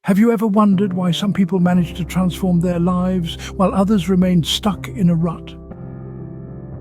Have you ever wondered why some people manage to transform their lives while others remain stuck in a rut?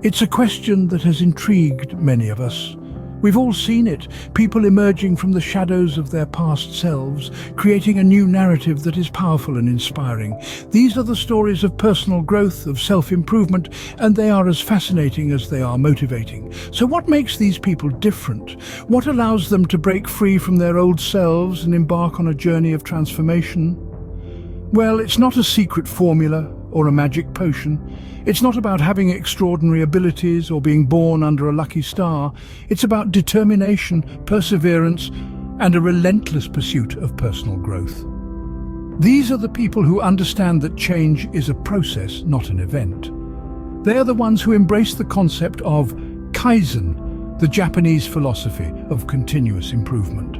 It's a question that has intrigued many of us. We've all seen it, people emerging from the shadows of their past selves, creating a new narrative that is powerful and inspiring. These are the stories of personal growth, of self-improvement, and they are as fascinating as they are motivating. So what makes these people different? What allows them to break free from their old selves and embark on a journey of transformation? Well, it's not a secret formula or a magic potion. It's not about having extraordinary abilities or being born under a lucky star. It's about determination, perseverance, and a relentless pursuit of personal growth. These are the people who understand that change is a process, not an event. They are the ones who embrace the concept of Kaizen, the Japanese philosophy of continuous improvement.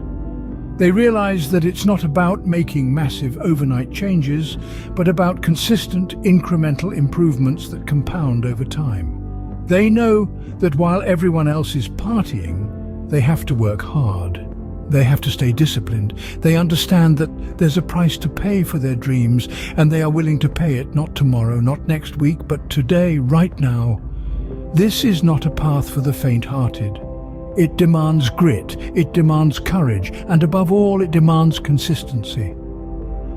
They realize that it's not about making massive overnight changes, but about consistent incremental improvements that compound over time. They know that while everyone else is partying, they have to work hard. They have to stay disciplined. They understand that there's a price to pay for their dreams, and they are willing to pay it not tomorrow, not next week, but today, right now. This is not a path for the faint-hearted. It demands grit, it demands courage, and above all, it demands consistency.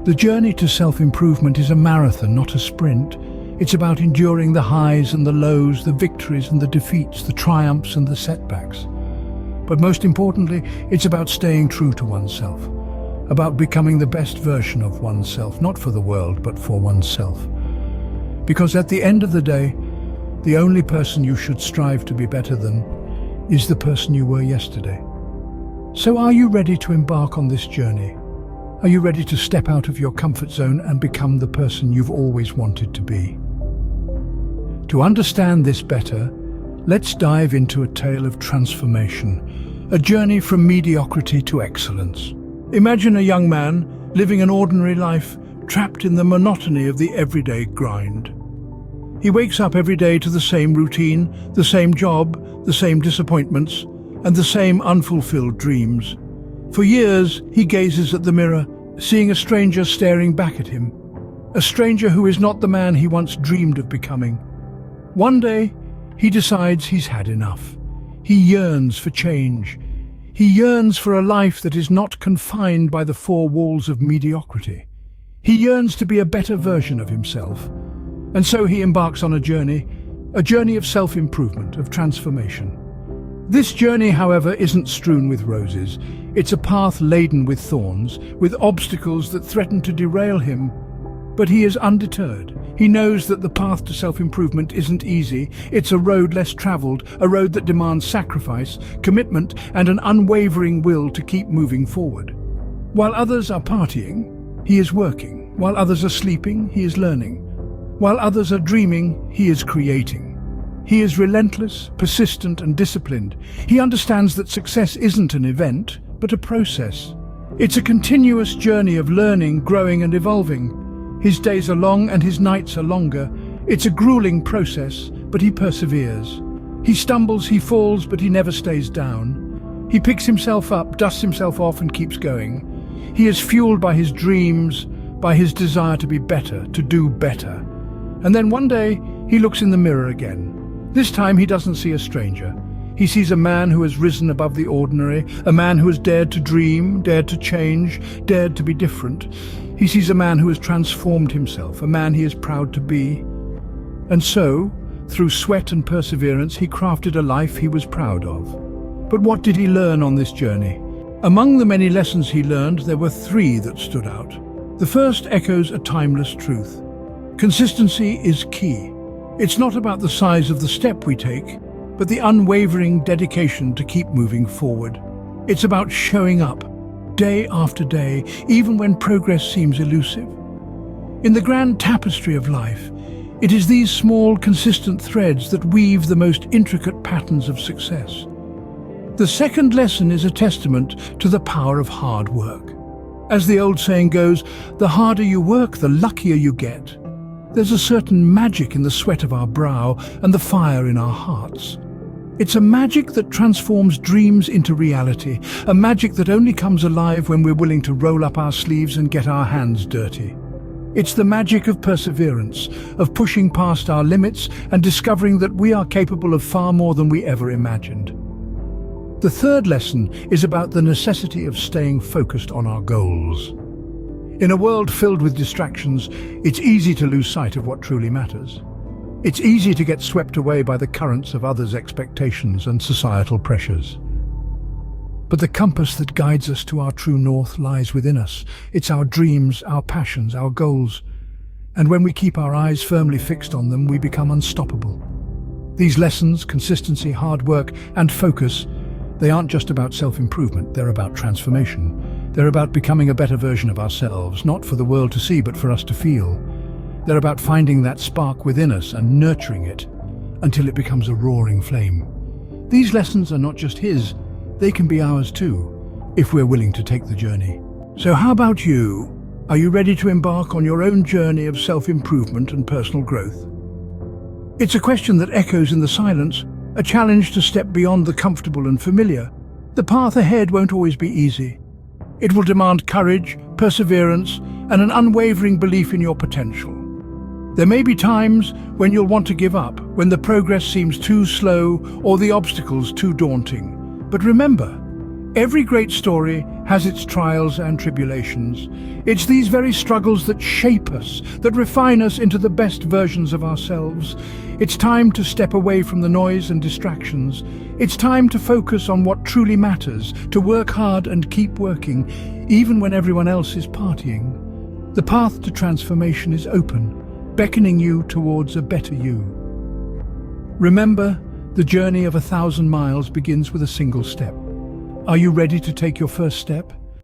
The journey to self-improvement is a marathon, not a sprint. It's about enduring the highs and the lows, the victories and the defeats, the triumphs and the setbacks. But most importantly, it's about staying true to oneself, about becoming the best version of oneself, not for the world, but for oneself. Because at the end of the day, the only person you should strive to be better than is the person you were yesterday. So are you ready to embark on this journey? Are you ready to step out of your comfort zone and become the person you've always wanted to be? To understand this better, let's dive into a tale of transformation, a journey from mediocrity to excellence. Imagine a young man living an ordinary life, trapped in the monotony of the everyday grind. He wakes up every day to the same routine, the same job, the same disappointments, and the same unfulfilled dreams. For years, he gazes at the mirror, seeing a stranger staring back at him. A stranger who is not the man he once dreamed of becoming. One day, he decides he's had enough. He yearns for change. He yearns for a life that is not confined by the four walls of mediocrity. He yearns to be a better version of himself. And so he embarks on a journey of self-improvement, of transformation. This journey, however, isn't strewn with roses. It's a path laden with thorns, with obstacles that threaten to derail him. But he is undeterred. He knows that the path to self-improvement isn't easy. It's a road less traveled, a road that demands sacrifice, commitment, and an unwavering will to keep moving forward. While others are partying, he is working. While others are sleeping, he is learning. While others are dreaming, he is creating. He is relentless, persistent, and disciplined. He understands that success isn't an event, but a process. It's a continuous journey of learning, growing, and evolving. His days are long and his nights are longer. It's a grueling process, but he perseveres. He stumbles, he falls, but he never stays down. He picks himself up, dusts himself off, and keeps going. He is fueled by his dreams, by his desire to be better, to do better. And then one day, he looks in the mirror again. This time he doesn't see a stranger. He sees a man who has risen above the ordinary, a man who has dared to dream, dared to change, dared to be different. He sees a man who has transformed himself, a man he is proud to be. And so, through sweat and perseverance, he crafted a life he was proud of. But what did he learn on this journey? Among the many lessons he learned, there were three that stood out. The first echoes a timeless truth. Consistency is key. It's not about the size of the step we take, but the unwavering dedication to keep moving forward. It's about showing up, day after day, even when progress seems elusive. In the grand tapestry of life, it is these small, consistent threads that weave the most intricate patterns of success. The second lesson is a testament to the power of hard work. As the old saying goes, the harder you work, the luckier you get. There's a certain magic in the sweat of our brow and the fire in our hearts. It's a magic that transforms dreams into reality, a magic that only comes alive when we're willing to roll up our sleeves and get our hands dirty. It's the magic of perseverance, of pushing past our limits and discovering that we are capable of far more than we ever imagined. The third lesson is about the necessity of staying focused on our goals. In a world filled with distractions, it's easy to lose sight of what truly matters. It's easy to get swept away by the currents of others' expectations and societal pressures. But the compass that guides us to our true north lies within us. It's our dreams, our passions, our goals. And when we keep our eyes firmly fixed on them, we become unstoppable. These lessons, consistency, hard work, and focus, they aren't just about self-improvement, they're about transformation. They're about becoming a better version of ourselves, not for the world to see, but for us to feel. They're about finding that spark within us and nurturing it until it becomes a roaring flame. These lessons are not just his, they can be ours too, if we're willing to take the journey. So how about you? Are you ready to embark on your own journey of self-improvement and personal growth? It's a question that echoes in the silence, a challenge to step beyond the comfortable and familiar. The path ahead won't always be easy. It will demand courage, perseverance, and an unwavering belief in your potential. There may be times when you'll want to give up, when the progress seems too slow or the obstacles too daunting. But remember, every great story has its trials and tribulations. It's these very struggles that shape us, that refine us into the best versions of ourselves. It's time to step away from the noise and distractions. It's time to focus on what truly matters, to work hard and keep working, even when everyone else is partying. The path to transformation is open, beckoning you towards a better you. Remember, the journey of 1,000 miles begins with a single step. Are you ready to take your first step?